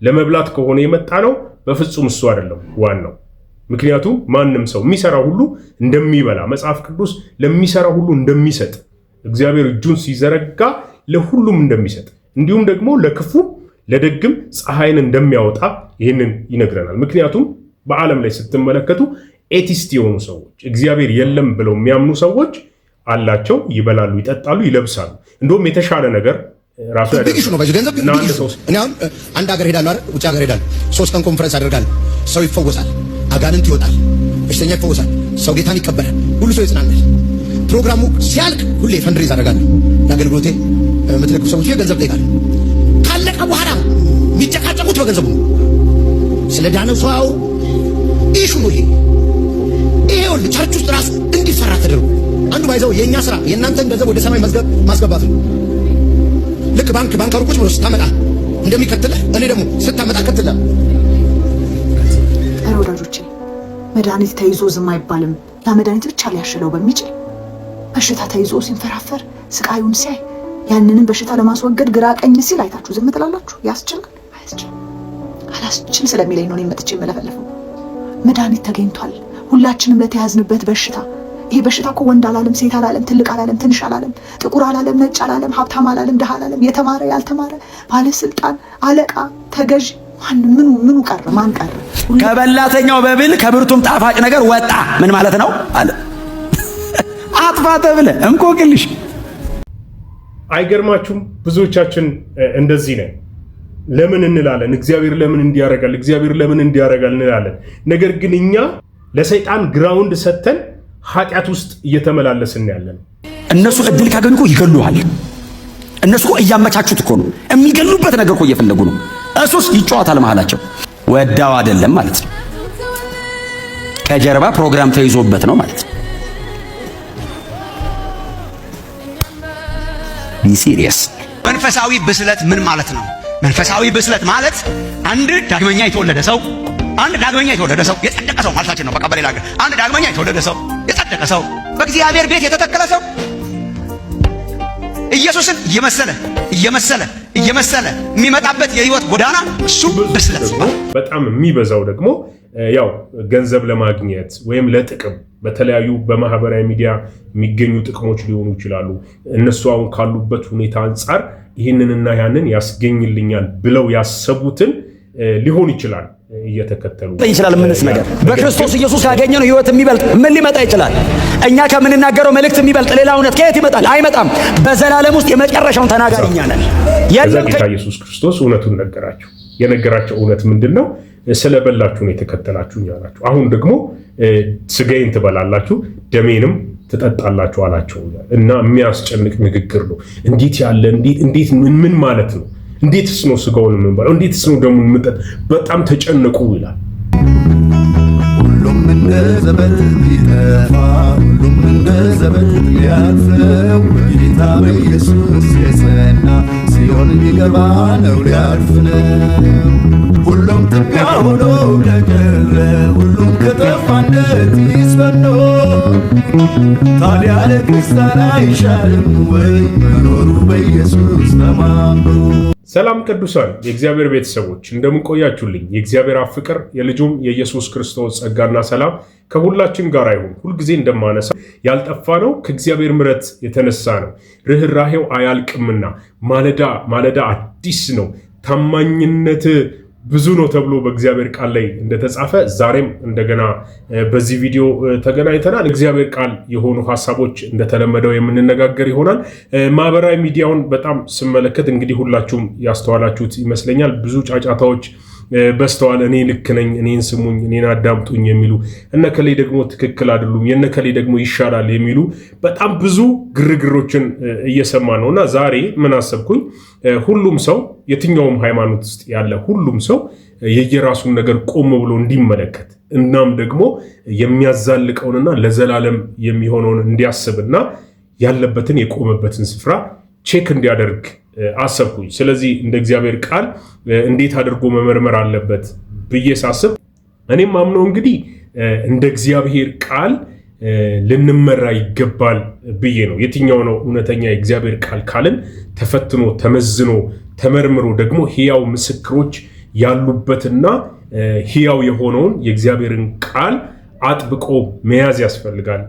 ለመብላት ከሆነ የመጣ ነው በፍጹም እሱ አይደለም ዋናው። ምክንያቱም ማንም ሰው የሚሰራ ሁሉ እንደሚበላ መጽሐፍ ቅዱስ ለሚሰራ ሁሉ እንደሚሰጥ እግዚአብሔር እጁን ሲዘረጋ ለሁሉም እንደሚሰጥ እንዲሁም ደግሞ ለክፉ ለደግም ፀሐይን እንደሚያወጣ ይህንን ይነግረናል። ምክንያቱም በዓለም ላይ ስትመለከቱ ኤቲስት የሆኑ ሰዎች እግዚአብሔር የለም ብለው የሚያምኑ ሰዎች አላቸው፣ ይበላሉ፣ ይጠጣሉ፣ ይለብሳሉ። እንደውም የተሻለ ነገር ራሱ አንድ ሀገር ሄዳለሁ አይደል? ውጭ ሀገር ሄዳለሁ። 3 ቀን ኮንፈረንስ አደርጋለሁ። ሰው ይፈወሳል፣ አጋንንት ይወጣል፣ በሽተኛ ይፈወሳል፣ ሰው ጌታን ይቀበላል፣ ሁሉ ሰው ይጽናናል። ፕሮግራሙ ሲያልቅ ሁሌ ፈንድሬዝ አደርጋለሁ። ለአገልግሎቴ የምትለቁ ሰዎች ገንዘብ ጠይቃለሁ። ካለቀ በኋላ የሚጨቃጨቁት በገንዘቡ ነው። ስለ ዳነው ሰው አውሩ። ኢሹ ነው ይሄ ሁሉ ቸርች ውስጥ ራሱ እንዲፈራ ተደርጎ አንዱ ባይዘው የኛ ስራ የእናንተን ገንዘብ ወደ ሰማይ ማስገባት ነው። ልክ ባንከሩ ቁጭ ብሎ ስታመጣ እንደሚከተለ እኔ ደግሞ ስታመጣ ከተለ ወዳጆቼ መድኃኒት ተይዞ ዝም አይባልም። ያ መድኃኒት ብቻ ሊያሽለው በሚችል በሽታ ተይዞ ሲንፈራፈር ስቃዩን ሲያይ ያንንም በሽታ ለማስወገድ ግራ ቀኝ ሲል አይታችሁ ዝም ትላላችሁ? ያስችላል? አያስችልም። አላስችል ስለሚለኝ ነው መጥቼ የምለፈለፈው። መድኃኒት ተገኝቷል ሁላችንም ለተያዝንበት በሽታ። ይሄ በሽታ እኮ ወንድ አላለም፣ ሴት አላለም፣ ትልቅ አላለም፣ ትንሽ አላለም፣ ጥቁር አላለም፣ ነጭ አላለም፣ ሀብታም አላለም፣ ድሃ አላለም፣ የተማረ ያልተማረ፣ ባለስልጣን፣ አለቃ፣ ተገዥ ምኑ ቀረ? ማን ቀረ? ከበላተኛው በብል ከብርቱም ጣፋጭ ነገር ወጣ። ምን ማለት ነው አለ? አጥፋ ተብለ እንቆቅልሽ። አይገርማችሁም? ብዙዎቻችን እንደዚህ ነን። ለምን እንላለን? እግዚአብሔር ለምን እንዲያረጋል? እግዚአብሔር ለምን እንዲያረጋል እንላለን። ነገር ግን እኛ ለሰይጣን ግራውንድ ሰተን ኃጢአት ውስጥ እየተመላለስን ያለን። እነሱ እድል ካገኙ እኮ ይገሉሃል። እነሱ እኮ እያመቻቹት እኮ ነው። የሚገሉበት ነገር እኮ እየፈለጉ ነው። እሱስ ይጫወታል መሃላቸው። ወዳው አይደለም ማለት ነው። ከጀርባ ፕሮግራም ተይዞበት ነው ማለት ነው። ቢ ሲሪየስ። መንፈሳዊ ብስለት ምን ማለት ነው? መንፈሳዊ ብስለት ማለት አንድ ዳግመኛ የተወለደ ሰው የጸደቀ ሰው ማለታችን ነው። በቃ በሌላ ሀገር አንድ ዳግመኛ የተወለደ ሰው የጸደቀ ሰው በእግዚአብሔር ቤት የተተከለ ሰው ኢየሱስን እየመሰለ የሚመጣበት የህይወት ጎዳና እሱ ብስለት ነው። በጣም የሚበዛው ደግሞ ያው ገንዘብ ለማግኘት ወይም ለጥቅም በተለያዩ በማህበራዊ ሚዲያ የሚገኙ ጥቅሞች ሊሆኑ ይችላሉ። እነሱ አሁን ካሉበት ሁኔታ አንጻር ይህንንና ያንን ያስገኝልኛል ብለው ያሰቡትን ሊሆን ይችላል እየተከተሉ ይችላል። ምንስ ነገር በክርስቶስ ኢየሱስ ያገኘነው ህይወት የሚበልጥ ምን ሊመጣ ይችላል? እኛ ከምንናገረው መልእክት የሚበልጥ ሌላ እውነት ከየት ይመጣል? አይመጣም። በዘላለም ውስጥ የመጨረሻውን ተናጋሪ እኛ ነን። ጌታ ኢየሱስ ክርስቶስ እውነቱን ነገራቸው። የነገራቸው እውነት ምንድነው? ስለበላችሁ ነው የተከተላችሁኝ አላችሁ። አሁን ደግሞ ስጋዬን ትበላላችሁ ደሜንም ትጠጣላችሁ አላቸው። እና የሚያስጨንቅ ንግግር ነው። እንዴት ያለ እንዴት ምን ማለት ነው? እንዴትስ ነው ስጋውን የምንበላው? እንዴትስ ነው ደሙን የምንጠጣው? በጣም ተጨነቁ ይላል። ሁሉም እንደ ዘበት ሊጠፋ ሁሉም እንደ ዘበት ሊያልፈው በጌታ በኢየሱስ የጸና ሲሆን ሊገባ ነው ሊያልፍ ነው። ሁሉም ትቢያ ሆኖ ለቀረ ሁሉም ከጠፋነት ይስፈኖ ታዲያ ለክርስቲያን አይሻልም ወይ መኖሩ በኢየሱስ ተማምኖ? ሰላም ቅዱሳን የእግዚአብሔር ቤተሰቦች እንደምን ቆያችሁልኝ? የእግዚአብሔር ፍቅር የልጁም የኢየሱስ ክርስቶስ ጸጋና ሰላም ከሁላችን ጋር ይሁን። ሁልጊዜ እንደማነሳ ያልጠፋ ነው ከእግዚአብሔር ምሕረት የተነሳ ነው። ርኅራኄው አያልቅምና ማለዳ አዲስ ነው። ታማኝነት ብዙ ነው ተብሎ በእግዚአብሔር ቃል ላይ እንደተጻፈ ዛሬም እንደገና በዚህ ቪዲዮ ተገናኝተናል። እግዚአብሔር ቃል የሆኑ ሐሳቦች እንደተለመደው የምንነጋገር ይሆናል። ማህበራዊ ሚዲያውን በጣም ስመለከት እንግዲህ ሁላችሁም ያስተዋላችሁት ይመስለኛል። ብዙ ጫጫታዎች በስተዋል። እኔ ልክ ነኝ፣ እኔን ስሙኝ፣ እኔን አዳምጡኝ የሚሉ እነከሌ ደግሞ ትክክል አይደሉም፣ የነከሌ ደግሞ ይሻላል የሚሉ በጣም ብዙ ግርግሮችን እየሰማ ነውና ዛሬ ምን አሰብኩኝ? ሁሉም ሰው የትኛውም ሃይማኖት ውስጥ ያለ ሁሉም ሰው የየራሱን ነገር ቆም ብሎ እንዲመለከት እናም ደግሞ የሚያዛልቀውንና ለዘላለም የሚሆነውን እንዲያስብና ያለበትን የቆመበትን ስፍራ ቼክ እንዲያደርግ አሰብኩኝ። ስለዚህ እንደ እግዚአብሔር ቃል እንዴት አድርጎ መመርመር አለበት ብዬ ሳስብ እኔም አምነው እንግዲህ እንደ እግዚአብሔር ቃል ልንመራ ይገባል ብዬ ነው። የትኛው ነው እውነተኛ የእግዚአብሔር ቃል ካልን ተፈትኖ ተመዝኖ ተመርምሮ ደግሞ ሕያው ምስክሮች ያሉበትና ሕያው የሆነውን የእግዚአብሔርን ቃል አጥብቆ መያዝ ያስፈልጋል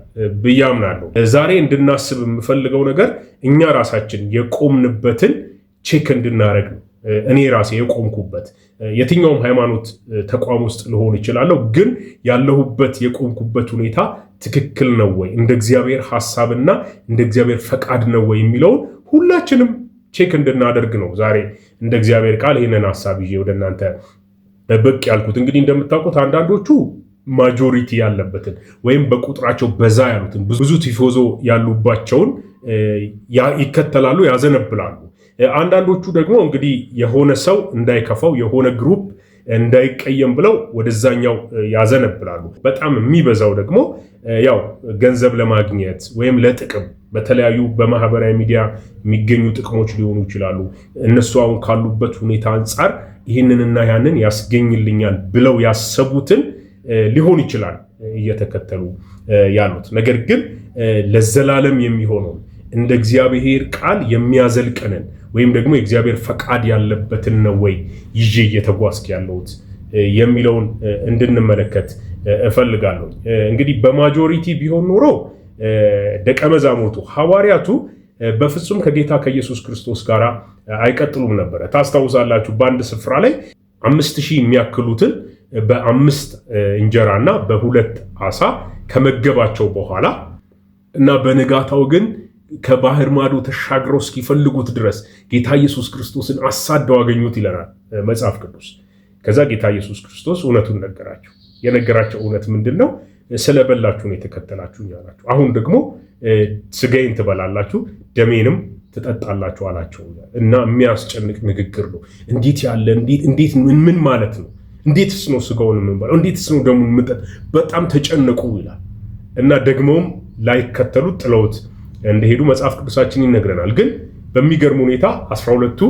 ብዬ አምናለሁ። ዛሬ እንድናስብ የምፈልገው ነገር እኛ ራሳችን የቆምንበትን ቼክ እንድናደርግ ነው። እኔ ራሴ የቆምኩበት የትኛውም ሃይማኖት ተቋም ውስጥ ልሆን ይችላለሁ፣ ግን ያለሁበት የቆምኩበት ሁኔታ ትክክል ነው ወይ፣ እንደ እግዚአብሔር ሐሳብና እንደ እግዚአብሔር ፈቃድ ነው ወይ የሚለውን ሁላችንም ቼክ እንድናደርግ ነው ዛሬ እንደ እግዚአብሔር ቃል ይህንን ሐሳብ ይዤ ወደ እናንተ ብቅ ያልኩት። እንግዲህ እንደምታውቁት አንዳንዶቹ ማጆሪቲ ያለበትን ወይም በቁጥራቸው በዛ ያሉትን ብዙ ቲፎዞ ያሉባቸውን ይከተላሉ፣ ያዘነብላሉ። አንዳንዶቹ ደግሞ እንግዲህ የሆነ ሰው እንዳይከፋው የሆነ ግሩፕ እንዳይቀየም ብለው ወደዛኛው ያዘነብላሉ። በጣም የሚበዛው ደግሞ ያው ገንዘብ ለማግኘት ወይም ለጥቅም በተለያዩ በማህበራዊ ሚዲያ የሚገኙ ጥቅሞች ሊሆኑ ይችላሉ። እነሱ አሁን ካሉበት ሁኔታ አንጻር ይህንንና ያንን ያስገኝልኛል ብለው ያሰቡትን ሊሆን ይችላል እየተከተሉ ያሉት። ነገር ግን ለዘላለም የሚሆነውን እንደ እግዚአብሔር ቃል የሚያዘልቀንን ወይም ደግሞ የእግዚአብሔር ፈቃድ ያለበትን ነው ወይ ይዤ እየተጓዝክ ያለሁት የሚለውን እንድንመለከት እፈልጋለሁ። እንግዲህ በማጆሪቲ ቢሆን ኖሮ ደቀ መዛሙርቱ ሐዋርያቱ በፍጹም ከጌታ ከኢየሱስ ክርስቶስ ጋር አይቀጥሉም ነበረ። ታስታውሳላችሁ፣ በአንድ ስፍራ ላይ 5000 የሚያክሉትን በ5 እንጀራና በ2 ዓሣ ከመገባቸው በኋላ እና በንጋታው ግን ከባህር ማዶ ተሻግረው እስኪፈልጉት ድረስ ጌታ ኢየሱስ ክርስቶስን አሳደው አገኙት ይለናል መጽሐፍ ቅዱስ። ከዛ ጌታ ኢየሱስ ክርስቶስ እውነቱን ነገራቸው። የነገራቸው እውነት ምንድን ነው? ስለበላችሁ ነው የተከተላችሁኝ አላቸው። አሁን ደግሞ ስጋዬን ትበላላችሁ ደሜንም ትጠጣላችሁ አላቸው። እና የሚያስጨንቅ ንግግር ነው። እንዴት ያለ እንዴት ምን ማለት ነው? እንዴትስ ነው ስጋውን የምንበላው? እንዴትስ ነው ደሙን የምንጠጣ? በጣም ተጨነቁ ይላል። እና ደግሞም ላይከተሉት ጥለውት እንደሄዱ መጽሐፍ ቅዱሳችን ይነግረናል። ግን በሚገርም ሁኔታ 12ቱ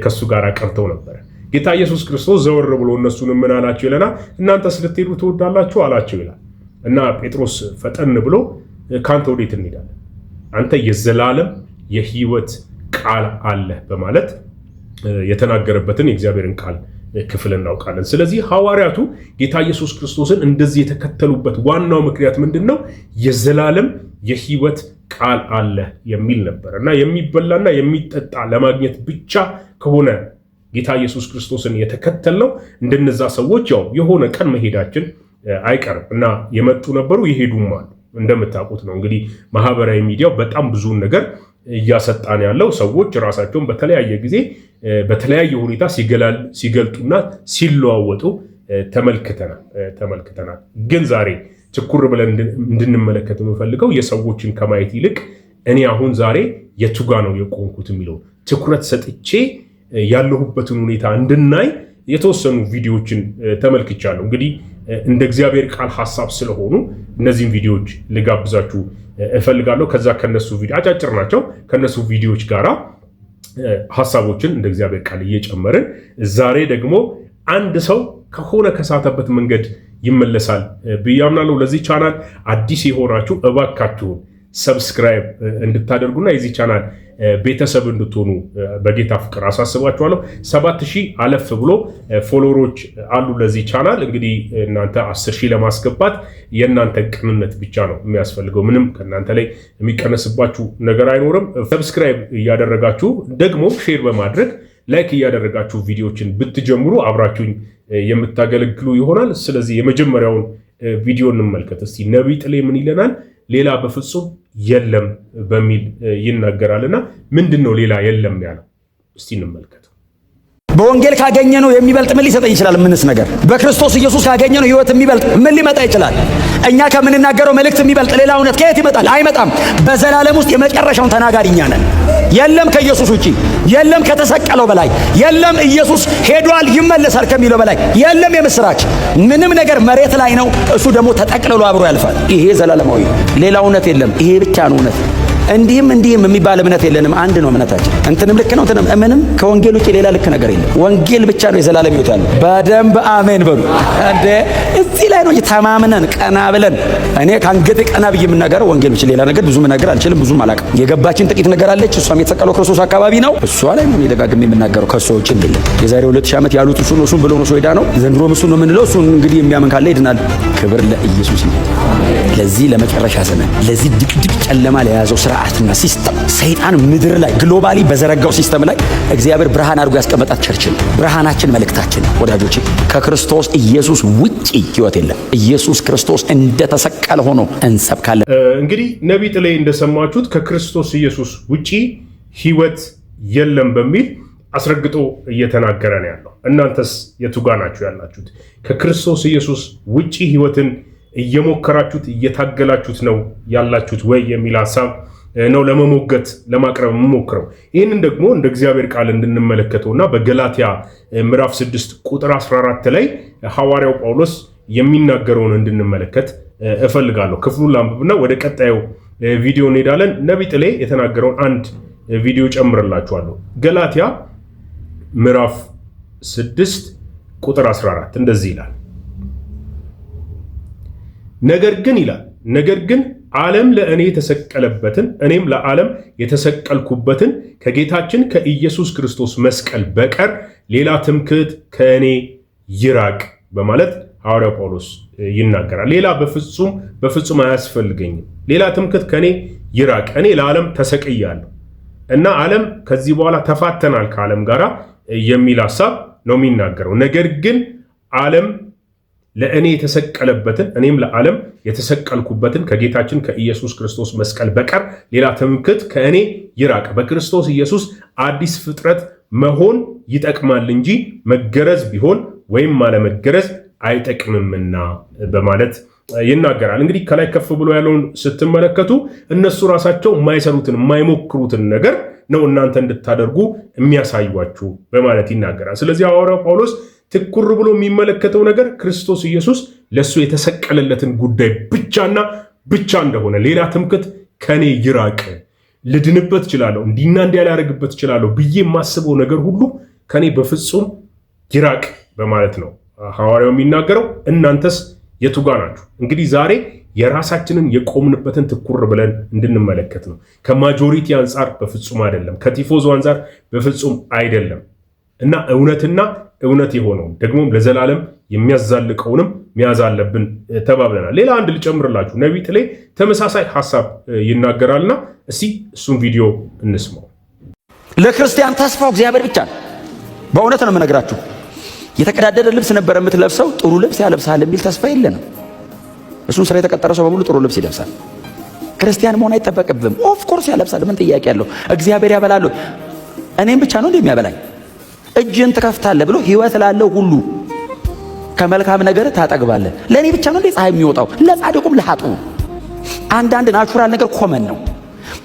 ከሱ ጋር ቀርተው ነበር። ጌታ ኢየሱስ ክርስቶስ ዘወር ብሎ እነሱን ምን አላቸው ይለናል? እናንተስ ልትሄዱ ትወዳላችሁ አላቸው ይላል። እና ጴጥሮስ ፈጠን ብሎ ካንተ ወዴት እንሄዳለን? አንተ የዘላለም የሕይወት ቃል አለ በማለት የተናገረበትን የእግዚአብሔርን ቃል ክፍል እናውቃለን። ስለዚህ ሐዋርያቱ ጌታ ኢየሱስ ክርስቶስን እንደዚህ የተከተሉበት ዋናው ምክንያት ምንድን ነው? የዘላለም የሕይወት ቃል አለ የሚል ነበር። እና የሚበላና የሚጠጣ ለማግኘት ብቻ ከሆነ ጌታ ኢየሱስ ክርስቶስን የተከተልነው እንደነዛ ሰዎች ያው የሆነ ቀን መሄዳችን አይቀርም እና የመጡ ነበሩ፣ ይሄዱም አሉ። እንደምታውቁት ነው እንግዲህ ማህበራዊ ሚዲያው በጣም ብዙውን ነገር እያሰጣን ያለው። ሰዎች ራሳቸውን በተለያየ ጊዜ በተለያየ ሁኔታ ሲገልጡና ሲለዋወጡ ተመልክተናል። ግን ዛሬ ትኩር ብለን እንድንመለከት የምፈልገው የሰዎችን ከማየት ይልቅ እኔ አሁን ዛሬ የቱጋ ነው የቆምኩት የሚለው ትኩረት ሰጥቼ ያለሁበትን ሁኔታ እንድናይ የተወሰኑ ቪዲዮዎችን ተመልክቻለሁ። እንግዲህ እንደ እግዚአብሔር ቃል ሐሳብ ስለሆኑ እነዚህን ቪዲዮዎች ልጋብዛችሁ እፈልጋለሁ። ከዛ ከነሱ ቪዲዮ አጫጭር ናቸው። ከነሱ ቪዲዮዎች ጋራ ሐሳቦችን እንደ እግዚአብሔር ቃል እየጨመርን ዛሬ ደግሞ አንድ ሰው ከሆነ ከሳተበት መንገድ ይመለሳል ብዬ አምናለሁ። ለዚህ ቻናል አዲስ የሆናችሁ እባካችሁን ሰብስክራይብ እንድታደርጉና የዚህ ቻናል ቤተሰብ እንድትሆኑ በጌታ ፍቅር አሳስባችኋለሁ። 7000 አለፍ ብሎ ፎሎወሮች አሉ ለዚህ ቻናል። እንግዲህ እናንተ 10000 ለማስገባት የእናንተ ቅንነት ብቻ ነው የሚያስፈልገው። ምንም ከእናንተ ላይ የሚቀነስባችሁ ነገር አይኖርም። ሰብስክራይብ እያደረጋችሁ ደግሞ ሼር በማድረግ ላይክ እያደረጋችሁ ቪዲዮዎችን ብትጀምሩ አብራችሁኝ የምታገለግሉ ይሆናል። ስለዚህ የመጀመሪያውን ቪዲዮ እንመልከት እስቲ። ነቢይ ጥሌ ምን ይለናል? ሌላ በፍጹም የለም በሚል ይናገራልና ምንድነው ሌላ የለም ያለው? እስቲ እንመልከት። በወንጌል ካገኘነው የሚበልጥ ምን ሊሰጠኝ ይችላል? ምንስ ነገር በክርስቶስ ኢየሱስ ካገኘነው ሕይወት የሚበልጥ ምን ሊመጣ ይችላል? እኛ ከምንናገረው መልእክት የሚበልጥ ሌላ እውነት ከየት ይመጣል? አይመጣም። በዘላለም ውስጥ የመጨረሻውን ተናጋሪ እኛ ነን። የለም ከኢየሱስ ውጪ፣ የለም ከተሰቀለው በላይ፣ የለም ኢየሱስ ሄዷል ይመለሳል ከሚለው በላይ፣ የለም የምስራች። ምንም ነገር መሬት ላይ ነው፣ እሱ ደግሞ ተጠቅልሎ አብሮ ያልፋል። ይሄ ዘላለማዊ፣ ሌላ እውነት የለም። ይሄ ብቻ ነው እውነት። እንዲህም የሚባል እምነት የለንም። አንድ ነው እምነታችን። እንትንም ልክ ነው እንትንም ምንም ከወንጌል ውጭ ሌላ ልክ ነገር የለም። ወንጌል ብቻ ነው የዘላለም ሕይወት ያለው። በደንብ አሜን በሉ እንዴ! እዚህ ላይ ነው ተማምነን ቀና ብለን እኔ ከአንገቴ ቀና ብዬ የምናገረው ወንጌል ብቻ ሌላ ነገር ብዙ ነገር አልችልም፣ ብዙም አላውቅም። የገባችን ጥቂት ነገር አለች። እሷም የተሰቀለው ክርስቶስ አካባቢ ነው። እሷ ላይ ነው ደጋግሜ የምናገረው። ከሷ ውጭ የለም። የዛሬ 2000 ዓመት ያሉት እሱን ብሎ ነው ሄዳ ነው። ዘንድሮ እሱን ነው የምንለው። እሱን እንግዲህ የሚያምን ካለ ይድናል። ክብር ለኢየሱስ ይሁን። ለዚህ ለመጨረሻ ዘመን ለዚህ ድቅድቅ ጨለማ ለያዘው ስርዓትና ሲስተም ሰይጣን ምድር ላይ ግሎባሊ በዘረጋው ሲስተም ላይ እግዚአብሔር ብርሃን አድርጎ ያስቀመጣት ቸርች ነው። ብርሃናችን መልእክታችን ወዳጆች፣ ከክርስቶስ ኢየሱስ ውጪ ሕይወት የለም። ኢየሱስ ክርስቶስ እንደተሰቀለ ሆኖ እንሰብካለን። እንግዲህ ነቢይ ጥሌ እንደሰማችሁት ከክርስቶስ ኢየሱስ ውጪ ሕይወት የለም በሚል አስረግጦ እየተናገረ ነው ያለው። እናንተስ የቱጋ ናችሁ ያላችሁት? ከክርስቶስ ኢየሱስ ውጪ ሕይወትን እየሞከራችሁት እየታገላችሁት ነው ያላችሁት ወይ የሚል ሐሳብ ነው ለመሞገት ለማቅረብ የምሞክረው። ይህንን ደግሞ እንደ እግዚአብሔር ቃል እንድንመለከተውና በገላትያ ምዕራፍ 6 ቁጥር 14 ላይ ሐዋርያው ጳውሎስ የሚናገረውን እንድንመለከት እፈልጋለሁ። ክፍሉን ላንብብና ወደ ቀጣዩ ቪዲዮ እንሄዳለን። ነቢይ ጥሌ የተናገረውን አንድ ቪዲዮ ጨምርላችኋለሁ። ገላትያ ምዕራፍ 6 ቁጥር 14 እንደዚህ ይላል። ነገር ግን ዓለም ለእኔ የተሰቀለበትን እኔም ለዓለም የተሰቀልኩበትን ከጌታችን ከኢየሱስ ክርስቶስ መስቀል በቀር ሌላ ትምክህት ከእኔ ይራቅ በማለት ሐዋርያው ጳውሎስ ይናገራል። ሌላ በፍጹም አያስፈልገኝም። ሌላ ትምክህት ከእኔ ይራቅ። እኔ ለዓለም ተሰቅያለሁ እና ዓለም ከዚህ በኋላ ተፋተናል ከዓለም ጋር የሚል ሐሳብ ነው የሚናገረው። ነገር ግን ዓለም ለእኔ የተሰቀለበትን እኔም ለዓለም የተሰቀልኩበትን ከጌታችን ከኢየሱስ ክርስቶስ መስቀል በቀር ሌላ ትምክህት ከእኔ ይራቅ። በክርስቶስ ኢየሱስ አዲስ ፍጥረት መሆን ይጠቅማል እንጂ መገረዝ ቢሆን ወይም አለመገረዝ አይጠቅምምና በማለት ይናገራል። እንግዲህ ከላይ ከፍ ብሎ ያለውን ስትመለከቱ እነሱ ራሳቸው የማይሰሩትን የማይሞክሩትን ነገር ነው እናንተ እንድታደርጉ የሚያሳዩአችሁ በማለት ይናገራል። ስለዚህ ሐዋርያው ጳውሎስ ትኩር ብሎ የሚመለከተው ነገር ክርስቶስ ኢየሱስ ለሱ የተሰቀለለትን ጉዳይ ብቻና ብቻ እንደሆነ፣ ሌላ ትምክህት ከኔ ይራቅ፣ ልድንበት እችላለሁ፣ እንዲና እንዲያ ሊያደርግበት እችላለሁ ብዬ የማስበው ነገር ሁሉ ከኔ በፍጹም ይራቅ በማለት ነው ሐዋርያው የሚናገረው። እናንተስ የቱጋ ናችሁ? እንግዲህ ዛሬ የራሳችንን የቆምንበትን ትኩር ብለን እንድንመለከት ነው። ከማጆሪቲ አንጻር በፍጹም አይደለም፣ ከቲፎዞ አንጻር በፍጹም አይደለም እና እውነት የሆነውን ደግሞም ለዘላለም የሚያዛልቀውንም መያዝ አለብን ተባብለናል። ሌላ አንድ ልጨምርላችሁ። ነቢይ ጥሌ ተመሳሳይ ሐሳብ ይናገራልና እስቲ እሱን ቪዲዮ እንስማው። ለክርስቲያን ተስፋው እግዚአብሔር ብቻ ነው። በእውነት ነው የምነግራችሁ። የተቀዳደደ ልብስ ነበር የምትለብሰው፣ ጥሩ ልብስ ያለብሳል የሚል ተስፋ የለንም። እሱን ስራ የተቀጠረ ሰው በሙሉ ጥሩ ልብስ ይለብሳል። ክርስቲያን መሆን አይጠበቅብም። ኦፍ ኮርስ ያለብሳል። ምን ጥያቄ ያለው? እግዚአብሔር ያበላል። እኔም ብቻ ነው እንደሚያበላኝ እጅን ትከፍታለህ ብሎ ሕይወት ላለው ሁሉ ከመልካም ነገር ታጠግባለህ። ለእኔ ብቻ ነው እንዴ ፀሐይ የሚወጣው? ለጻድቁም ለኃጥኡም። አንዳንድ ናቹራል ነገር ኮመን ነው።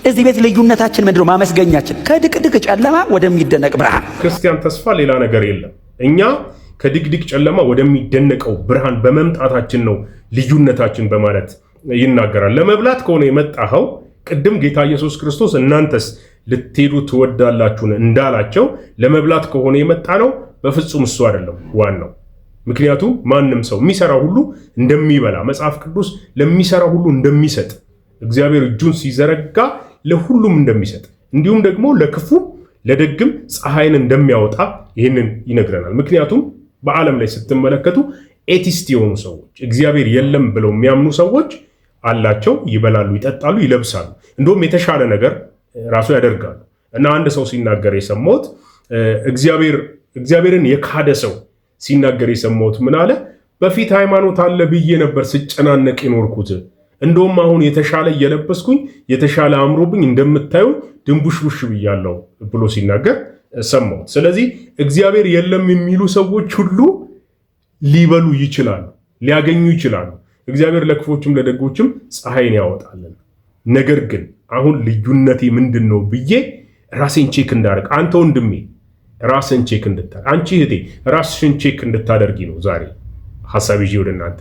እዚህ ቤት ልዩነታችን ምንድነው? ማመስገኛችን ከድቅድቅ ጨለማ ወደሚደነቅ ብርሃን። ክርስቲያን ተስፋ ሌላ ነገር የለም። እኛ ከድቅድቅ ጨለማ ወደሚደነቀው ብርሃን በመምጣታችን ነው ልዩነታችን በማለት ይናገራል። ለመብላት ከሆነ የመጣኸው ቅድም ጌታ ኢየሱስ ክርስቶስ እናንተስ ልትሄዱ ትወዳላችሁን እንዳላቸው ለመብላት ከሆነ የመጣ ነው። በፍጹም እሱ አይደለም ዋናው። ምክንያቱም ማንም ሰው የሚሰራ ሁሉ እንደሚበላ መጽሐፍ ቅዱስ ለሚሰራ ሁሉ እንደሚሰጥ እግዚአብሔር እጁን ሲዘረጋ ለሁሉም እንደሚሰጥ እንዲሁም ደግሞ ለክፉ ለደግም ፀሐይን እንደሚያወጣ ይህንን ይነግረናል። ምክንያቱም በዓለም ላይ ስትመለከቱ ኤቲስት የሆኑ ሰዎች እግዚአብሔር የለም ብለው የሚያምኑ ሰዎች አላቸው። ይበላሉ፣ ይጠጣሉ፣ ይለብሳሉ፣ እንደውም የተሻለ ነገር ራሱ ያደርጋሉ። እና አንድ ሰው ሲናገር የሰማሁት እግዚአብሔርን የካደ ሰው ሲናገር የሰማሁት ምን አለ? በፊት ሃይማኖት አለ ብዬ ነበር ስጨናነቅ የኖርኩት፣ እንደውም አሁን የተሻለ እየለበስኩኝ የተሻለ አምሮብኝ እንደምታዩ ድንቡሽቡሽ ብያለሁ ብሎ ሲናገር ሰማሁት። ስለዚህ እግዚአብሔር የለም የሚሉ ሰዎች ሁሉ ሊበሉ ይችላሉ፣ ሊያገኙ ይችላሉ። እግዚአብሔር ለክፎችም ለደጎችም ፀሐይን ያወጣልን። ነገር ግን አሁን ልዩነቴ ምንድን ነው ብዬ ራሴን ቼክ እንዳደርግ፣ አንተ ወንድሜ ራስን ቼክ እንድታደርግ፣ አንቺ እህቴ ራስሽን ቼክ እንድታደርጊ ነው ዛሬ ሐሳብ ይዤ ወደ እናንተ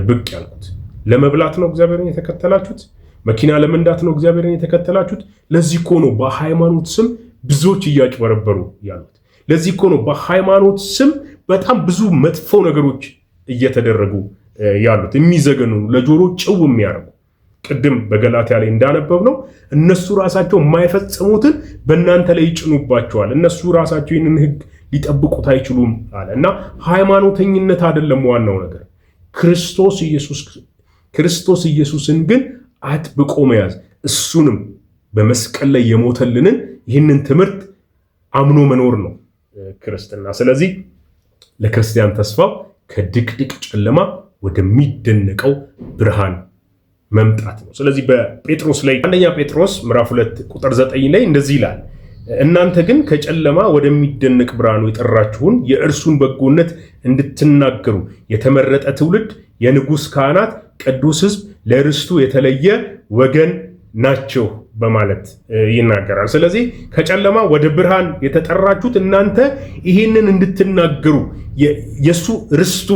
ብቅ ያልኩት። ለመብላት ነው እግዚአብሔርን የተከተላችሁት መኪና ለመንዳት ነው እግዚአብሔርን የተከተላችሁት? ለዚህ እኮ ነው በሃይማኖት ስም ብዙዎች እያጭበረበሩ ያሉት። ለዚህ እኮ ነው በሃይማኖት ስም በጣም ብዙ መጥፎ ነገሮች እየተደረጉ ያሉት፣ የሚዘገኑ ለጆሮ ጭው የሚያደርጉ። ቅድም በገላትያ ላይ እንዳነበብ ነው እነሱ ራሳቸው የማይፈጽሙትን በእናንተ ላይ ይጭኑባቸዋል። እነሱ ራሳቸው ይህንን ሕግ ሊጠብቁት አይችሉም አለ እና ሃይማኖተኝነት አይደለም ዋናው ነገር፣ ክርስቶስ ኢየሱስን ግን አጥብቆ መያዝ፣ እሱንም በመስቀል ላይ የሞተልንን ይህንን ትምህርት አምኖ መኖር ነው ክርስትና። ስለዚህ ለክርስቲያን ተስፋው ከድቅድቅ ጨለማ ወደሚደነቀው ብርሃን መምጣት ነው። ስለዚህ በጴጥሮስ ላይ አንደኛ ጴጥሮስ ምዕራፍ 2 ቁጥር 9 ላይ እንደዚህ ይላል፣ እናንተ ግን ከጨለማ ወደሚደነቅ ብርሃኑ የጠራችሁን የእርሱን በጎነት እንድትናገሩ የተመረጠ ትውልድ፣ የንጉሥ ካህናት፣ ቅዱስ ሕዝብ፣ ለርስቱ የተለየ ወገን ናቸው በማለት ይናገራል። ስለዚህ ከጨለማ ወደ ብርሃን የተጠራችሁት እናንተ ይህንን እንድትናገሩ የሱ ርስቱ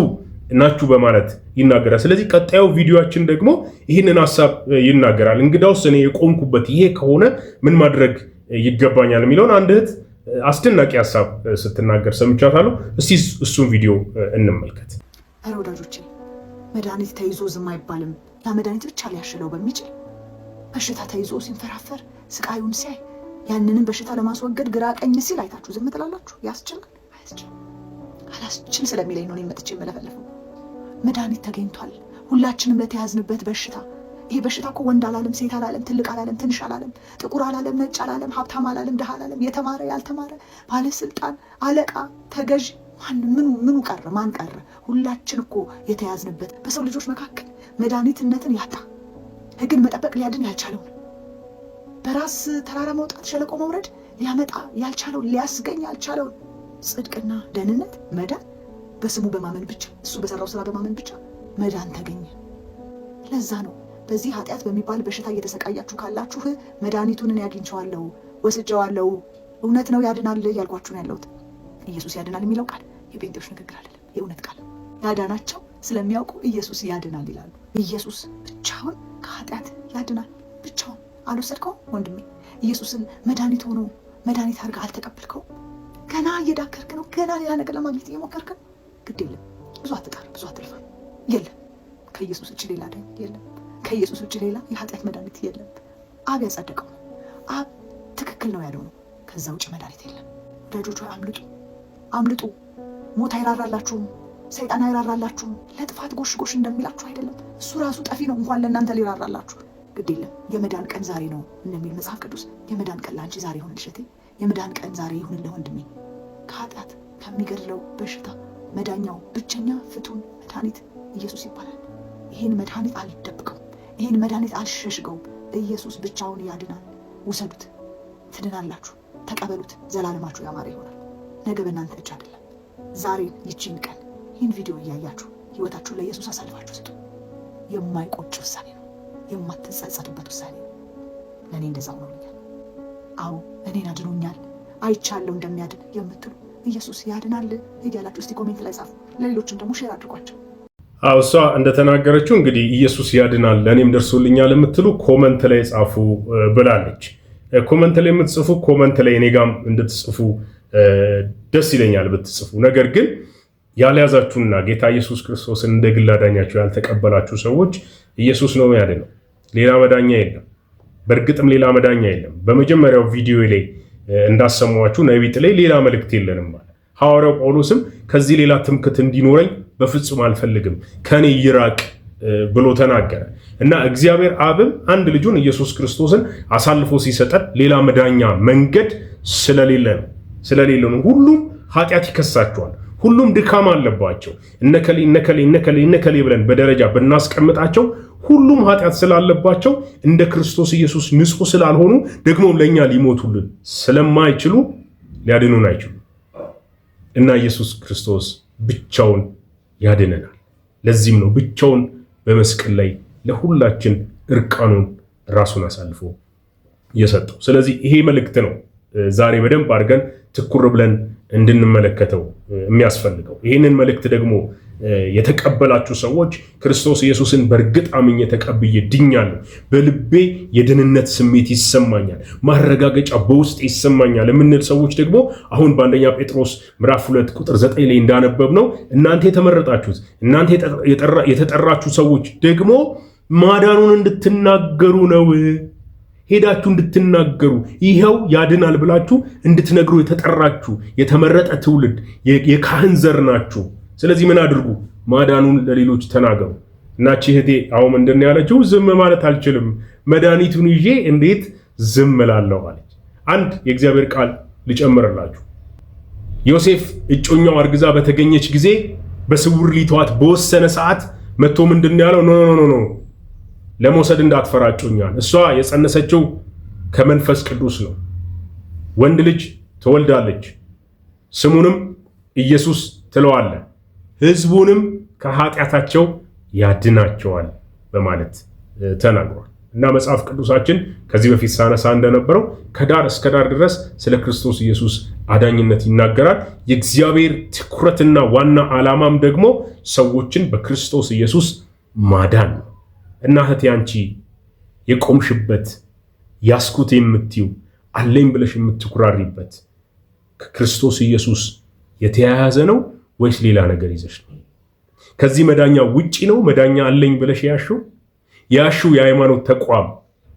ናችሁ በማለት ይናገራል። ስለዚህ ቀጣዩ ቪዲዮአችን ደግሞ ይህንን ሐሳብ ይናገራል። እንግዳውስ እኔ የቆምኩበት ይሄ ከሆነ ምን ማድረግ ይገባኛል የሚለውን አንድ እህት አስደናቂ ሐሳብ ስትናገር ሰምቻታለሁ። እስቲ እሱን ቪዲዮ እንመልከት። አረ ወዳጆቼ፣ መድኃኒት ተይዞ ዝም አይባልም። ያ መድኃኒት ብቻ ሊያሽለው በሚችል በሽታ ተይዞ ሲንፈራፈር ስቃዩን ሲያይ ያንንም በሽታ ለማስወገድ ግራ ቀኝ ሲል አይታችሁ ዝም ትላላችሁ? ያስችላል? አያስችልም? አላስችል ስለሚለኝ ነው መጥቼ የምለፈለፈው። መድኃኒት ተገኝቷል። ሁላችንም ለተያዝንበት በሽታ። ይሄ በሽታ እኮ ወንድ አላለም፣ ሴት አላለም፣ ትልቅ አላለም፣ ትንሽ አላለም፣ ጥቁር አላለም፣ ነጭ አላለም፣ ሀብታም አላለም፣ ድሃ አላለም፣ የተማረ ያልተማረ፣ ባለስልጣን፣ አለቃ፣ ተገዥ፣ ምኑ ቀረ? ማን ቀረ? ሁላችን እኮ የተያዝንበት በሰው ልጆች መካከል መድኃኒትነትን ያጣ ሕግን መጠበቅ ሊያድን ያልቻለውን፣ በራስ ተራራ መውጣት ሸለቆ መውረድ ሊያመጣ ያልቻለውን፣ ሊያስገኝ ያልቻለውን ጽድቅና ደህንነት መዳን በስሙ በማመን ብቻ፣ እሱ በሰራው ስራ በማመን ብቻ መዳን ተገኘ። ለዛ ነው በዚህ ኃጢአት በሚባል በሽታ እየተሰቃያችሁ ካላችሁ መድኃኒቱን እኔ አግኝቼዋለሁ፣ ወስጄዋለሁ፣ እውነት ነው ያድናል ያልኳችሁ ነው ያለሁት። ኢየሱስ ያድናል የሚለው ቃል የጴንጤዎች ንግግር አይደለም፣ የእውነት ቃል። ያዳናቸው ስለሚያውቁ ኢየሱስ ያድናል ይላሉ። ኢየሱስ ብቻውን ከኃጢአት ያድናል። ብቻውን አልወሰድከውም ወንድሜ? ኢየሱስን መድኃኒት ሆኖ መድኃኒት አድርገህ አልተቀበልከውም? ገና እየዳከርክ ነው። ገና ሌላ ነገር ለማግኘት እየሞከርክ ነው። ግድ የለም፣ ብዙ አትጣር፣ ብዙ አትልፋ። የለም ከኢየሱስ ውጭ ሌላ ዳኝ የለም። ከኢየሱስ ውጭ ሌላ የኃጢአት መድኃኒት የለም። አብ ያጸደቀው ነው። አብ ትክክል ነው ያለው ነው። ከዛ ውጭ መድኃኒት የለም። ወዳጆች ሆይ አምልጡ፣ አምልጡ። ሞት አይራራላችሁም፣ ሰይጣን አይራራላችሁም። ለጥፋት ጎሽ ጎሽ እንደሚላችሁ አይደለም። እሱ ራሱ ጠፊ ነው፣ እንኳን ለእናንተ ሊራራላችሁ። ግድ የለም፣ የመዳን ቀን ዛሬ ነው እንደሚል መጽሐፍ ቅዱስ። የመዳን ቀን ለአንቺ ዛሬ ይሁንልሽ እህቴ። የመዳን ቀን ዛሬ ይሁንልህ ወንድሜ። ከኃጢአት ከሚገድለው በሽታ መዳኛው ብቸኛ ፍቱን መድኃኒት ኢየሱስ ይባላል። ይህን መድኃኒት አልደብቀውም፣ ይህን መድኃኒት አልሸሽገውም። ኢየሱስ ብቻውን ያድናል። ውሰዱት፣ ትድናላችሁ። ተቀበሉት፣ ዘላለማችሁ ያማረ ይሆናል። ነገ በእናንተ እጅ አይደለም። ዛሬ ይቺን ቀን ይህን ቪዲዮ እያያችሁ ህይወታችሁን ለኢየሱስ አሳልፋችሁ ስጡ። የማይቆጭ ውሳኔ ነው፣ የማትጸጸቱበት ውሳኔ ነው። ለእኔ እንደዛው ነው። አዎ እኔን አድኖኛል፣ አይቻለሁ እንደሚያድን የምትሉ ኢየሱስ ያድናል እያላችሁ እስቲ ኮሜንት ላይ ጻፉ። ለሌሎችም ደግሞ ሼር አድርጓቸው። እሷ እንደተናገረችው እንግዲህ ኢየሱስ ያድናል ለእኔም ደርሶልኛል የምትሉ ኮመንት ላይ ጻፉ ብላለች። ኮመንት ላይ የምትጽፉ ኮመንት ላይ እኔ ጋም እንድትጽፉ ደስ ይለኛል ብትጽፉ። ነገር ግን ያልያዛችሁና ጌታ ኢየሱስ ክርስቶስን እንደ ግል አዳኛችሁ ያልተቀበላችሁ ሰዎች ኢየሱስ ነው ያድነው፣ ሌላ መዳኛ የለም። በእርግጥም ሌላ መዳኛ የለም። በመጀመሪያው ቪዲዮ ላይ እንዳሰማችሁ ነቢጥ ላይ ሌላ መልእክት የለንም ማለት ሐዋርያው ጳውሎስም ከዚህ ሌላ ትምክህት እንዲኖረኝ በፍጹም አልፈልግም ከኔ ይራቅ ብሎ ተናገረ እና እግዚአብሔር አብም አንድ ልጁን ኢየሱስ ክርስቶስን አሳልፎ ሲሰጠን ሌላ መዳኛ መንገድ ስለሌለ ነው። ሁሉም ኃጢአት ይከሳቸዋል። ሁሉም ድካም አለባቸው። እነከሌ ብለን በደረጃ ብናስቀምጣቸው ሁሉም ኃጢአት ስላለባቸው እንደ ክርስቶስ ኢየሱስ ንጹህ ስላልሆኑ ደግሞ ለእኛ ሊሞቱልን ስለማይችሉ ሊያድኑን አይችሉም እና ኢየሱስ ክርስቶስ ብቻውን ያድነናል። ለዚህም ነው ብቻውን በመስቀል ላይ ለሁላችን እርቃኑን ራሱን አሳልፎ የሰጠው። ስለዚህ ይሄ መልእክት ነው ዛሬ በደንብ አድርገን ትኩር ብለን እንድንመለከተው የሚያስፈልገው። ይህንን መልእክት ደግሞ የተቀበላችሁ ሰዎች ክርስቶስ ኢየሱስን በእርግጥ አምኜ ተቀብዬ ድኛለሁ፣ በልቤ የደህንነት ስሜት ይሰማኛል፣ ማረጋገጫ በውስጥ ይሰማኛል የምንል ሰዎች ደግሞ አሁን በአንደኛ ጴጥሮስ ምዕራፍ 2 ቁጥር 9 ላይ እንዳነበብነው እናንተ የተመረጣችሁት እናንተ የተጠራችሁ ሰዎች ደግሞ ማዳኑን እንድትናገሩ ነው። ሄዳችሁ እንድትናገሩ ይሄው ያድናል ብላችሁ እንድትነግሩ የተጠራችሁ የተመረጠ ትውልድ የካህን ዘር ናችሁ። ስለዚህ ምን አድርጉ? ማዳኑን ለሌሎች ተናገሩ። እናቺ እህቴ አሁን ምንድን ያለችው? ዝም ማለት አልችልም፣ መድኃኒቱን ይዤ እንዴት ዝም እላለሁ አለች። አንድ የእግዚአብሔር ቃል ልጨምርላችሁ። ዮሴፍ እጮኛው አርግዛ በተገኘች ጊዜ በስውር ሊተዋት በወሰነ ሰዓት መጥቶ ምንድን ያለው? ኖ ለመውሰድ እንዳትፈራ እጮኛን፣ እሷ የጸነሰችው ከመንፈስ ቅዱስ ነው፣ ወንድ ልጅ ትወልዳለች፣ ስሙንም ኢየሱስ ትለዋለህ፣ ሕዝቡንም ከኃጢአታቸው ያድናቸዋል በማለት ተናግሯል። እና መጽሐፍ ቅዱሳችን ከዚህ በፊት ሳነሳ እንደነበረው ከዳር እስከ ዳር ድረስ ስለ ክርስቶስ ኢየሱስ አዳኝነት ይናገራል። የእግዚአብሔር ትኩረትና ዋና ዓላማም ደግሞ ሰዎችን በክርስቶስ ኢየሱስ ማዳን ነው። እና እህቴ አንቺ የቆምሽበት ያስኩት የምትይው አለኝ ብለሽ የምትኩራሪበት ከክርስቶስ ኢየሱስ የተያያዘ ነው ወይስ ሌላ ነገር ይዘሽ ነው? ከዚህ መዳኛ ውጪ ነው መዳኛ አለኝ ብለሽ ያሹ የሃይማኖት ተቋም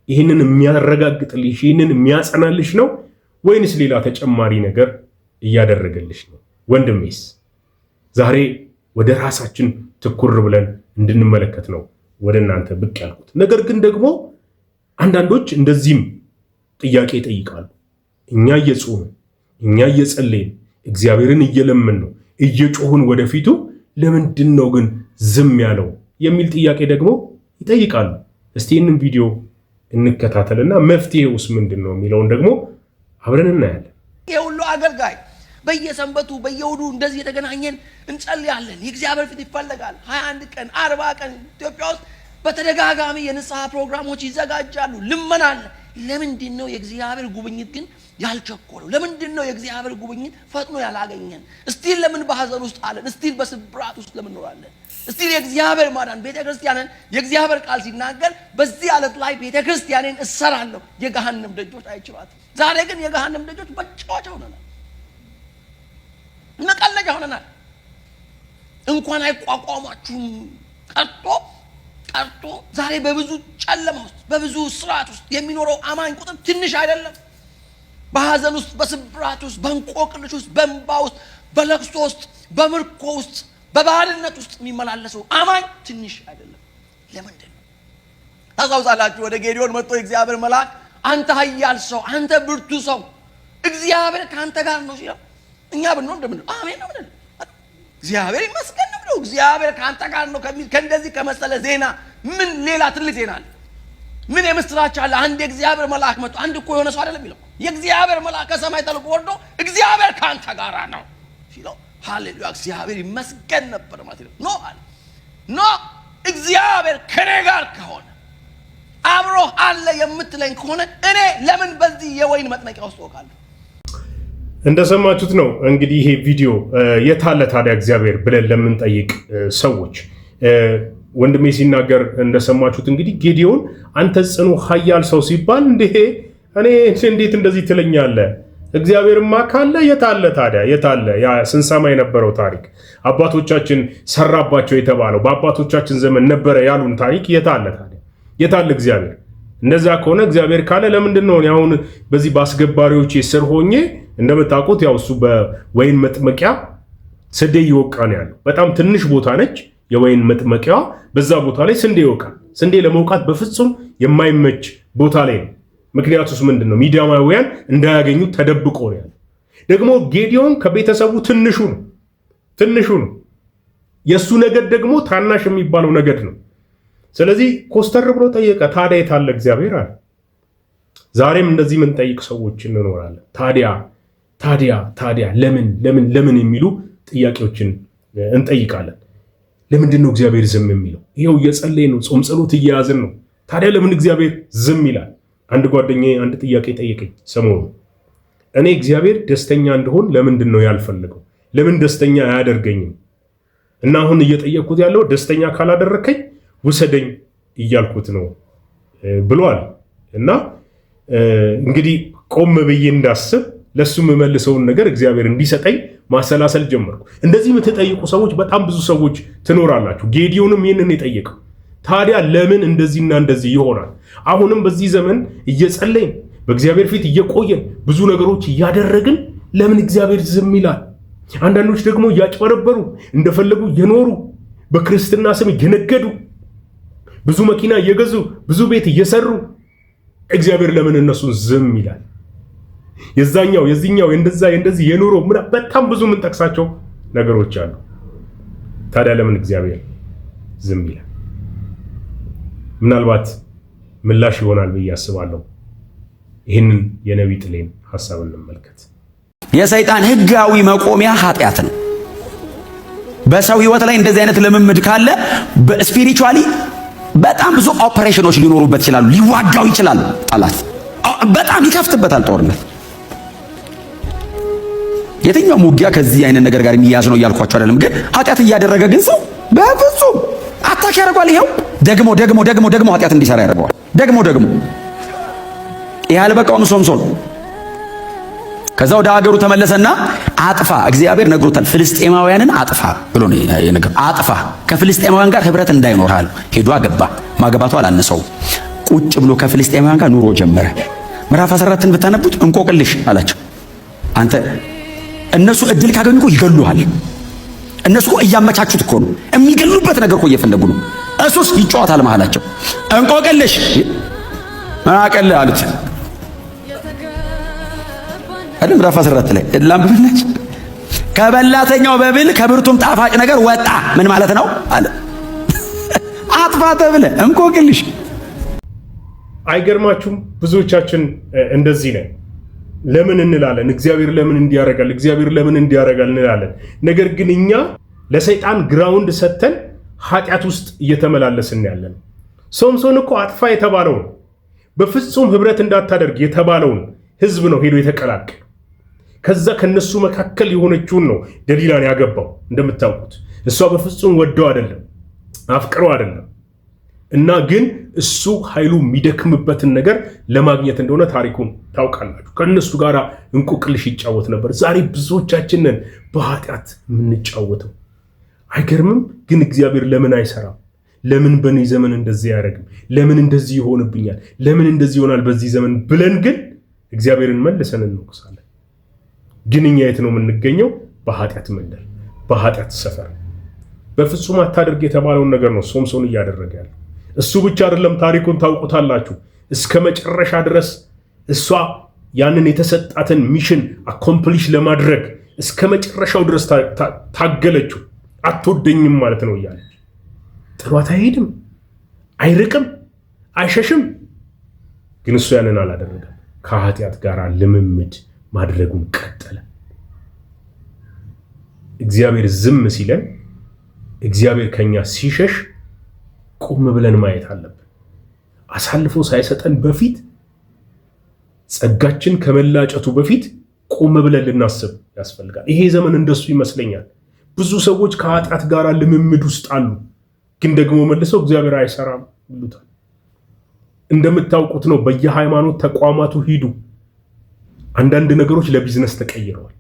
ይህንን የሚያረጋግጥልሽ ይህንን የሚያጸናልሽ ነው ወይንስ ሌላ ተጨማሪ ነገር እያደረገልሽ ነው? ወንድሜስ ዛሬ ወደ ራሳችን ትኩር ብለን እንድንመለከት ነው ወደ እናንተ ብቅ ያልኩት። ነገር ግን ደግሞ አንዳንዶች እንደዚህም ጥያቄ ይጠይቃሉ። እኛ እየጾምን እኛ እየጸለይን እግዚአብሔርን እየለመን ነው እየጮህን ወደፊቱ ለምንድን ነው ግን ዝም ያለው የሚል ጥያቄ ደግሞ ይጠይቃሉ። እስቲ ይህንን ቪዲዮ እንከታተልና መፍትሄውስ ምንድን ነው የሚለውን ደግሞ አብረን እናያለን። የሁሉ አገልጋይ በየሰንበቱ በየውዱ እንደዚህ የተገናኘን እንጸልያለን። የእግዚአብሔር ፊት ይፈለጋል። 21 ቀን 40 ቀን ኢትዮጵያ ውስጥ በተደጋጋሚ የንስሐ ፕሮግራሞች ይዘጋጃሉ። ልመና አለ። ለምንድን ነው የእግዚአብሔር ጉብኝት ግን ያልቸኮለው? ለምንድን ነው የእግዚአብሔር ጉብኝት ፈጥኖ ያላገኘን? እስቲል ለምን በሐዘን ውስጥ አለን? እስቲል በስብራት ውስጥ ለምን ኖራለን? እስቲል የእግዚአብሔር ማዳን ቤተክርስቲያንን የእግዚአብሔር ቃል ሲናገር በዚህ ዓለት ላይ ቤተክርስቲያንን እሰራለሁ የገሃነም ደጆች አይችሏትም። ዛሬ ግን የገሃነም ደጆች መጫወቻ ሆነናል፣ መቀለጃ ሆነናል። እንኳን አይቋቋሟችሁም ቀርቶ ዛሬ በብዙ ጨለማ ውስጥ በብዙ ስርዓት ውስጥ የሚኖረው አማኝ ቁጥር ትንሽ አይደለም። በሐዘን ውስጥ በስብራት ውስጥ በእንቆቅልሽ ውስጥ በእንባ ውስጥ በለቅሶ ውስጥ በምርኮ ውስጥ በባህልነት ውስጥ የሚመላለሰው አማኝ ትንሽ አይደለም። ለምንድን ነው? ታውቃላችሁ፣ ወደ ጌዲዮን መጥቶ የእግዚአብሔር መልአክ አንተ ኃያል ሰው፣ አንተ ብርቱ ሰው፣ እግዚአብሔር ከአንተ ጋር ነው ሲለው እኛ ብንሆን እንደምን አሜን ነው ብለን እግዚአብሔር ይመስገን ነው ብለው እግዚአብሔር ከአንተ ጋር ነው ከሚል ከእንደዚህ ከመሰለ ዜና ምን ሌላ ትልቅ ዜና አለ? ምን የምስራች አለ? አንድ የእግዚአብሔር መልአክ መጥቶ አንድ እኮ የሆነ ሰው አይደለም የሚለው የእግዚአብሔር መልአክ ከሰማይ ተልኮ ወርዶ እግዚአብሔር ከአንተ ጋር ነው ሲለው ሃሌሉያ እግዚአብሔር ይመስገን ነበር ማለት ነው። ኖ እግዚአብሔር ከኔ ጋር ከሆነ አብሮ አለ የምትለኝ ከሆነ እኔ ለምን በዚህ የወይን መጥመቂያ ውስጥ ወቃለሁ? እንደሰማችሁት ነው እንግዲህ ይሄ ቪዲዮ የታለ ታዲያ እግዚአብሔር ብለን ለምንጠይቅ ሰዎች ወንድሜ ሲናገር እንደሰማችሁት እንግዲህ ጌዲዮን አንተ ጽኑ ኃያል ሰው ሲባል እኔ እንዴት እንደዚህ ትለኛለህ? እግዚአብሔርማ ካለ የታለ ታዲያ የታለ? ያ ስንሰማ የነበረው ታሪክ አባቶቻችን ሰራባቸው የተባለው በአባቶቻችን ዘመን ነበረ ያሉን ታሪክ የታለ ታዲያ? የታለ እግዚአብሔር? እንደዛ ከሆነ እግዚአብሔር ካለ ለምንድን ነው አሁን በዚህ በአስገባሪዎች ስር ሆኜ እንደምታውቁት ያው እሱ በወይን መጥመቂያ ስንዴ እየወቃ ነው ያለው። በጣም ትንሽ ቦታ ነች የወይን መጥመቂያዋ። በዛ ቦታ ላይ ስንዴ ይወቃል። ስንዴ ለመውቃት በፍጹም የማይመች ቦታ ላይ ነው። ምክንያቱስ ምንድን ነው? ሚዲያማውያን እንዳያገኙ ተደብቆ ነው ያለው። ደግሞ ጌዲዮን ከቤተሰቡ ትንሹ ነው። የእሱ ነገድ ደግሞ ታናሽ የሚባለው ነገድ ነው። ስለዚህ ኮስተር ብሎ ጠየቀ። ታዲያ የታለ እግዚአብሔር አለ። ዛሬም እንደዚህ የምንጠይቅ ሰዎች እንኖራለን። ታዲያ ለምን የሚሉ ጥያቄዎችን እንጠይቃለን። ለምንድን ነው እግዚአብሔር ዝም የሚለው? ይኸው እየጸለይን ነው፣ ጾም ጸሎት እየያዝን ነው። ታዲያ ለምን እግዚአብሔር ዝም ይላል? አንድ ጓደኛዬ አንድ ጥያቄ ጠየቀኝ ሰሞኑ። እኔ እግዚአብሔር ደስተኛ እንደሆን ለምንድን ነው ያልፈለገው? ለምን ደስተኛ አያደርገኝም? እና አሁን እየጠየቅኩት ያለው ደስተኛ ካላደረከኝ ውሰደኝ እያልኩት ነው ብሏል። እና እንግዲህ ቆም ብዬ እንዳስብ ለሱ የምመልሰውን ነገር እግዚአብሔር እንዲሰጠኝ ማሰላሰል ጀመርኩ። እንደዚህ የምትጠይቁ ሰዎች በጣም ብዙ ሰዎች ትኖራላችሁ። ጌዲዮንም ይህንን የጠየቀው ታዲያ ለምን እንደዚህና እንደዚህ ይሆናል? አሁንም በዚህ ዘመን እየጸለይን በእግዚአብሔር ፊት እየቆየን ብዙ ነገሮች እያደረግን ለምን እግዚአብሔር ዝም ይላል? አንዳንዶች ደግሞ እያጭበረበሩ እንደፈለጉ እየኖሩ በክርስትና ስም እየነገዱ ብዙ መኪና እየገዙ ብዙ ቤት እየሰሩ እግዚአብሔር ለምን እነሱን ዝም ይላል? የዛኛው የዚህኛው እንደዚህ የኑሮ በጣም ብዙ የምንጠቅሳቸው ነገሮች አሉ። ታዲያ ለምን እግዚአብሔር ዝም ይላል? ምናልባት ምላሽ ይሆናል ብዬ አስባለሁ። ይህንን የነቢይ ጥሌን ሐሳብ እንመልከት። የሰይጣን ህጋዊ መቆሚያ ኃጢአት ነው። በሰው ህይወት ላይ እንደዚህ አይነት ልምምድ ካለ በስፒሪቹዋሊ በጣም ብዙ ኦፕሬሽኖች ሊኖሩበት ይችላሉ። ሊዋጋው ይችላል። ጠላት በጣም ይከፍትበታል ጦርነት። የትኛውም ውጊያ ከዚህ አይነት ነገር ጋር የሚያዝ ነው እያልኳቸው አይደለም። ግን ኃጢአት እያደረገ ግን ሰው በፍጹም አታክ ያደርገዋል። ይሄው ደግሞ ኃጢአት እንዲሰራ ያደርገዋል። ደግሞ ይሄ አልበቃውም ሶምሶን ከዛ ወደ ሀገሩ ተመለሰና አጥፋ፣ እግዚአብሔር ነግሮታል፣ ፍልስጤማውያንን አጥፋ ብሎ ነው የነገረው። አጥፋ፣ ከፍልስጤማውያን ጋር ህብረት እንዳይኖር ሄዶ አገባ። ማገባቱ አላነሰው። ቁጭ ብሎ ከፍልስጤማውያን ጋር ኑሮ ጀመረ። ምዕራፍ 14ን ብታነቡት እንቆቅልሽ አላቸው። አንተ እነሱ እድል ካገኙ እኮ ይገሉሃል። እነሱ እኮ እያመቻቹት እኮ ነው፣ የሚገሉበት ነገር እኮ እየፈለጉ ነው። እሱስ ይጫወታል መሃላቸው። እንቆቅልሽ አቀለ አሉት አይደል? ምዕራፍ 14 ላይ ላምብላችሁ። ከበላተኛው በብል ከብርቱም ጣፋጭ ነገር ወጣ። ምን ማለት ነው አለ። አጥፋ ተብለ እንቆቅልሽ። አይገርማችሁም? ብዙዎቻችን እንደዚህ ነን። ለምን እንላለን? እግዚአብሔር ለምን እንዲያረጋል፣ እግዚአብሔር ለምን እንዲያረጋል እንላለን። ነገር ግን እኛ ለሰይጣን ግራውንድ ሰጥተን ኃጢአት ውስጥ እየተመላለስን ያለን። ሶምሶን እኮ አጥፋ የተባለውን በፍጹም ህብረት እንዳታደርግ የተባለውን ህዝብ ነው ሄዶ የተቀላቀለ። ከዛ ከነሱ መካከል የሆነችውን ነው ደሊላን ያገባው። እንደምታውቁት እሷ በፍጹም ወደው አይደለም አፍቅረው አይደለም። እና ግን እሱ ኃይሉ የሚደክምበትን ነገር ለማግኘት እንደሆነ ታሪኩን ታውቃላችሁ። ከነሱ ጋር እንቆቅልሽ ይጫወት ነበር። ዛሬ ብዙዎቻችንን በኃጢአት የምንጫወተው አይገርምም? ግን እግዚአብሔር ለምን አይሰራም? ለምን በኔ ዘመን እንደዚህ አያደርግም? ለምን እንደዚህ ይሆንብኛል? ለምን እንደዚህ ይሆናል በዚህ ዘመን ብለን ግን እግዚአብሔርን መልሰን እንወቅሳለን። ግን እኛ የት ነው የምንገኘው? በኃጢአት መንደር፣ በኃጢአት ሰፈር። በፍጹም አታደርግ የተባለውን ነገር ነው ሶምሶን እያደረገ ያለው። እሱ ብቻ አይደለም፣ ታሪኩን ታውቁታላችሁ። እስከ መጨረሻ ድረስ እሷ ያንን የተሰጣትን ሚሽን አኮምፕሊሽ ለማድረግ እስከ መጨረሻው ድረስ ታገለችው። አትወደኝም ማለት ነው እያለች ጥሏት አይሄድም፣ አይርቅም፣ አይሸሽም። ግን እሱ ያንን አላደረገም። ከኃጢአት ጋር ልምምድ ማድረጉን ቀጠለ። እግዚአብሔር ዝም ሲለን፣ እግዚአብሔር ከኛ ሲሸሽ ቆም ብለን ማየት አለብን። አሳልፎ ሳይሰጠን በፊት ጸጋችን ከመላጨቱ በፊት ቆም ብለን ልናስብ ያስፈልጋል። ይሄ ዘመን እንደሱ ይመስለኛል። ብዙ ሰዎች ከኃጢአት ጋር ልምምድ ውስጥ አሉ፣ ግን ደግሞ መልሰው እግዚአብሔር አይሰራም ይሉታል። እንደምታውቁት ነው፣ በየሃይማኖት ተቋማቱ ሂዱ፣ አንዳንድ ነገሮች ለቢዝነስ ተቀይረዋል።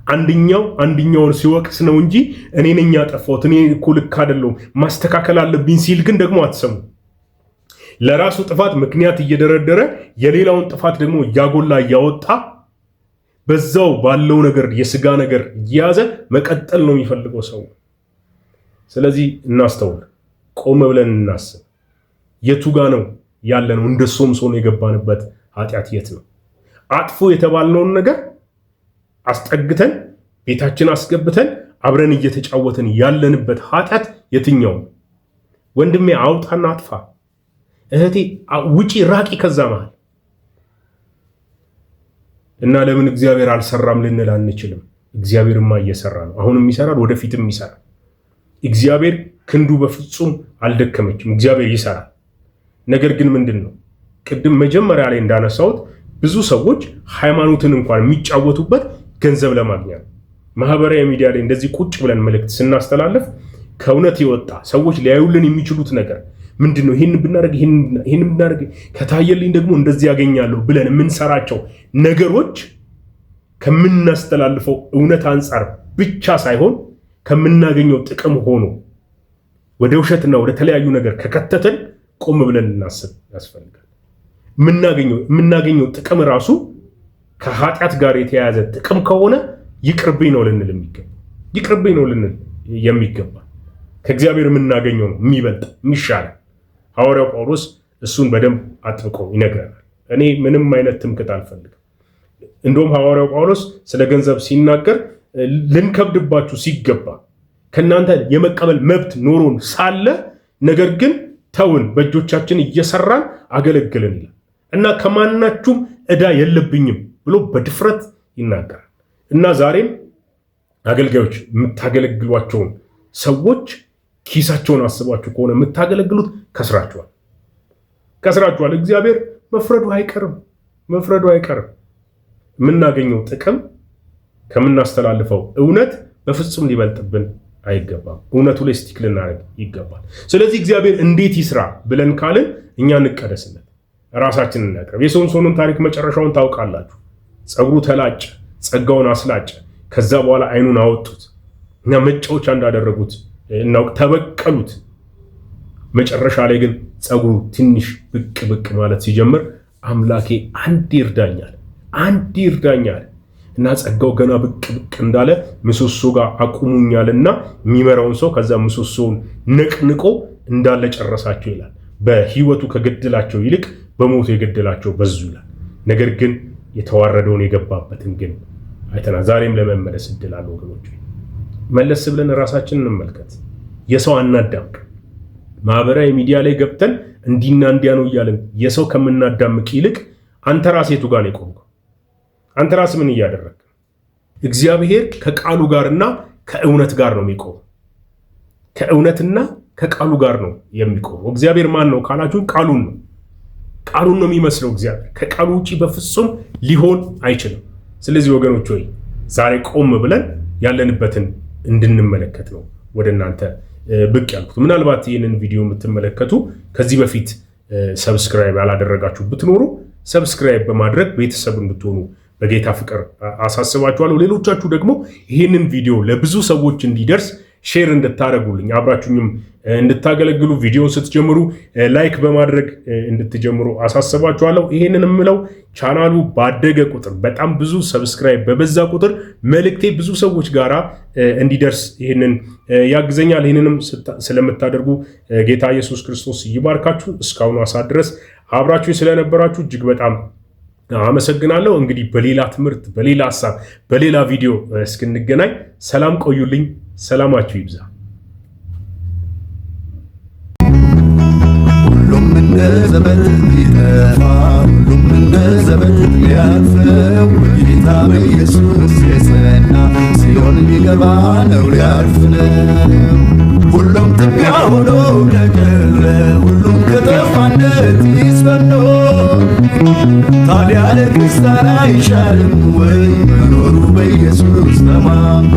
አንደኛውን ሲወቅስ ነው እንጂ እኔ ነኝ ያጠፋሁት፣ እኔ እኮ ልክ አይደለሁም ማስተካከል አለብኝ ሲል ግን ደግሞ አትሰሙ። ለራሱ ጥፋት ምክንያት እየደረደረ የሌላውን ጥፋት ደግሞ እያጎላ እያወጣ በዛው ባለው ነገር የስጋ ነገር እየያዘ መቀጠል ነው የሚፈልገው ሰው። ስለዚህ እናስተውል፣ ቆም ብለን እናስብ። የቱ ጋ ነው ያለነው? እንደ ሶምሶን የገባንበት ኃጢአት የት ነው? አጥፎ የተባልነውን ነገር አስጠግተን ቤታችን አስገብተን አብረን እየተጫወተን ያለንበት ኃጢአት የትኛው? ወንድሜ አውጣና አጥፋ፣ እህቴ ውጪ፣ ራቂ ከዛ መሃል። እና ለምን እግዚአብሔር አልሰራም ልንል አንችልም። እግዚአብሔርማ እየሰራ ነው። አሁንም ይሰራል፣ ወደፊትም ይሰራል። እግዚአብሔር ክንዱ በፍጹም አልደከመችም። እግዚአብሔር ይሰራል። ነገር ግን ምንድን ነው ቅድም መጀመሪያ ላይ እንዳነሳሁት ብዙ ሰዎች ሃይማኖትን እንኳን የሚጫወቱበት ገንዘብ ለማግኘት ነው። ማህበራዊ ሚዲያ ላይ እንደዚህ ቁጭ ብለን መልእክት ስናስተላልፍ ከእውነት የወጣ ሰዎች ሊያዩልን የሚችሉት ነገር ምንድነው? ይሄንን ብናደርግ ከታየልኝ ደግሞ እንደዚህ ያገኛለሁ ብለን የምንሰራቸው ነገሮች ከምናስተላልፈው እውነት አንጻር ብቻ ሳይሆን ከምናገኘው ጥቅም ሆኖ ወደ ውሸትና ወደ ተለያዩ ነገር ከከተተን ቆም ብለን ልናስብ ያስፈልጋል። የምናገኘው ጥቅም ራሱ ከኃጢአት ጋር የተያያዘ ጥቅም ከሆነ ይቅርብኝ ነው ልንል የሚገባ ከእግዚአብሔር የምናገኘው ነው የሚበልጥ የሚሻል። ሐዋርያው ጳውሎስ እሱን በደንብ አጥብቆ ይነግረናል። እኔ ምንም አይነት ትምክህት አልፈልግም። እንደውም ሐዋርያው ጳውሎስ ስለ ገንዘብ ሲናገር ልንከብድባችሁ ሲገባ ከእናንተ የመቀበል መብት ኖሮን ሳለ ነገር ግን ተውን፣ በእጆቻችን እየሰራን አገለግልን ይላል እና ከማናችሁም ዕዳ የለብኝም ብሎ በድፍረት ይናገራል። እና ዛሬም አገልጋዮች የምታገለግሏቸውን ሰዎች ኪሳቸውን አስባችሁ ከሆነ የምታገለግሉት ከስራችኋል። እግዚአብሔር መፍረዱ አይቀርም። የምናገኘው ጥቅም ከምናስተላልፈው እውነት በፍጹም ሊበልጥብን አይገባም። እውነቱ ላይ ስቲክ ልናደርግ ይገባል። ስለዚህ እግዚአብሔር እንዴት ይስራ ብለን ካልን እኛ እንቀደስለት፣ ራሳችንን እናቅርብ። የሶምሶንን ታሪክ መጨረሻውን ታውቃላችሁ። ፀጉሩ ተላጨ፣ ጸጋውን አስላጨ። ከዛ በኋላ አይኑን አወጡት እና መጫወቻ እንዳደረጉት እናውቅ፣ ተበቀሉት። መጨረሻ ላይ ግን ፀጉሩ ትንሽ ብቅ ማለት ሲጀምር አምላኬ አንድ ይርዳኛል እና ጸጋው ገና ብቅ እንዳለ ምሰሶ ጋር አቁሙኛልና የሚመራውን ሰው ከዛ ምሰሶውን ነቅንቆ እንዳለ ጨረሳቸው ይላል። በህይወቱ ከገደላቸው ይልቅ በሞቱ የገደላቸው በዙ ይላል። ነገር ግን የተዋረደውን የገባበትን ግን አይተና ዛሬም ለመመለስ እድል አለ ወገኖች። መለስ ብለን ራሳችንን እንመልከት። የሰው አናዳምቅ። ማህበራዊ ሚዲያ ላይ ገብተን እንዲና እንዲያ ነው እያለን የሰው ከምናዳምቅ ይልቅ አንተ ራስህ የቱ ጋር ነው የቆምከው? አንተ ራስህ ምን እያደረግህ? እግዚአብሔር ከቃሉ ጋርና ከእውነት ጋር ነው የሚቆመው። ከእውነትና ከቃሉ ጋር ነው የሚቆመው። እግዚአብሔር ማን ነው ካላችሁ ቃሉን ነው የሚመስለው። እግዚአብሔር ከቃሉ ውጪ በፍጹም ሊሆን አይችልም። ስለዚህ ወገኖች ሆይ ዛሬ ቆም ብለን ያለንበትን እንድንመለከት ነው ወደ እናንተ ብቅ ያልኩት። ምናልባት ይህንን ቪዲዮ የምትመለከቱ ከዚህ በፊት ሰብስክራይብ ያላደረጋችሁ ብትኖሩ ሰብስክራይብ በማድረግ ቤተሰብ እንድትሆኑ በጌታ ፍቅር አሳስባችኋለሁ። ሌሎቻችሁ ደግሞ ይህንን ቪዲዮ ለብዙ ሰዎች እንዲደርስ ሼር እንድታደርጉልኝ አብራችሁኝም እንድታገለግሉ ቪዲዮን ስትጀምሩ ላይክ በማድረግ እንድትጀምሩ አሳስባችኋለሁ። ይሄንን የምለው ቻናሉ ባደገ ቁጥር በጣም ብዙ ሰብስክራይብ በበዛ ቁጥር መልእክቴ ብዙ ሰዎች ጋራ እንዲደርስ ይሄንን ያግዘኛል። ይሄንንም ስለምታደርጉ ጌታ ኢየሱስ ክርስቶስ ይባርካችሁ። እስካሁን ሰዓት ድረስ አብራችሁኝ ስለነበራችሁ እጅግ በጣም አመሰግናለሁ። እንግዲህ በሌላ ትምህርት፣ በሌላ ሐሳብ፣ በሌላ ቪዲዮ እስክንገናኝ ሰላም ቆዩልኝ። ሰላማችሁ ይብዛ። ሁሉም እንደ ዘበት ሊጠፋ፣ ሁሉም እንደ ዘበት ሊያልፈው ጌታ በኢየሱስ የጸና ሲሆን ሊገባ ነው ሊያልፍ ነው። ሁሉም ትቢያ ሆኖ ለቀረ፣ ሁሉም ከጠፋነት ይጽናና። ታዲያ ለክርስቲያን አይሻልም ወይ መኖሩ በኢየሱስ ተማምኖ?